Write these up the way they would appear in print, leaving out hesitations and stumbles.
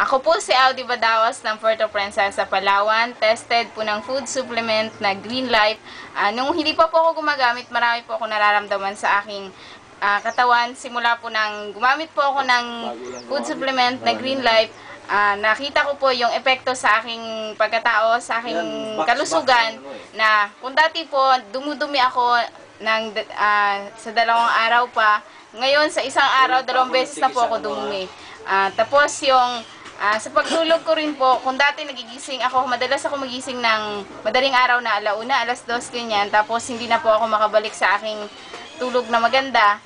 Ako po si Audi Badawas ng Puerto Princesa, Palawan. Tested po ng food supplement na Green Life. Nung hindi pa po ako gumagamit, marami po ako nararamdaman sa aking katawan. Simula po nang gumamit po ako ng food supplement na Green Life, nakita ko po yung epekto sa aking pagkatao, sa aking kalusugan, na kung dati po dumudumi ako sa 2 araw pa, ngayon sa isang araw, 2 beses na po ako dumumi. Tapos yung sa pagtulog ko rin po, kung dati nagigising ako, madalas ako magising ng madaling araw na 1:00, 2:00, ganyan. Tapos hindi na po ako makabalik sa aking tulog na maganda.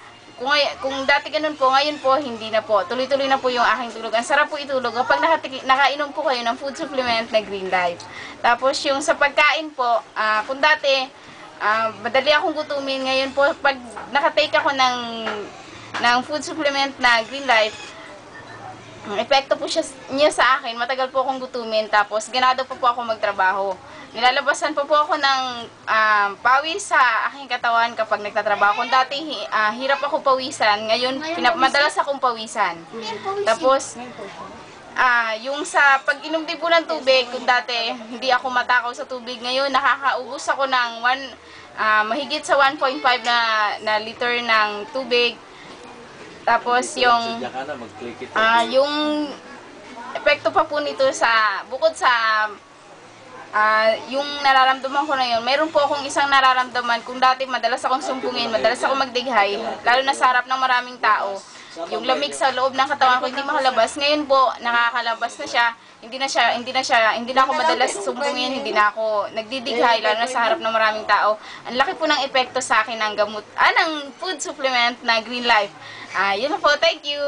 Kung dati ganun po, ngayon po hindi na po. Tuloy-tuloy na po yung aking tulog. Ang sarap po itulog kapag nakainom po kayo ng food supplement na Green Life. Tapos yung sa pagkain po, kung dati madali akong gutumin, ngayon po pag nakatake ako ng food supplement na Green Life, ang epekto po niya sa akin, matagal po akong gutumin, tapos ganado po ako magtrabaho. Nilalabasan po ako ng pawis sa aking katawan kapag nagtatrabaho. Kung dati hirap ako pawisan, ngayon madalas akong pawisan. Tapos yung sa pag-inom din po ng tubig, kung dati hindi ako matakaw sa tubig, ngayon nakakaubos ako ng mahigit sa 1.5 na liter ng tubig. Tapos yung epekto pa po nito bukod sa yung nararamdaman ko na yun, meron po akong isang nararamdaman. Kung dati madalas akong sumpungin, madalas akong magdighay, lalo na sa harap ng maraming tao, yung lamig sa loob ng katawan ko hindi makalabas. Ngayon po nakakalabas na siya. Hindi na ako madalas sumpungin, hindi na ako nagdidighay, lalo na sa harap ng maraming tao. Ang laki po ng epekto sa akin ng food supplement na Green Life. Yun na po, thank you!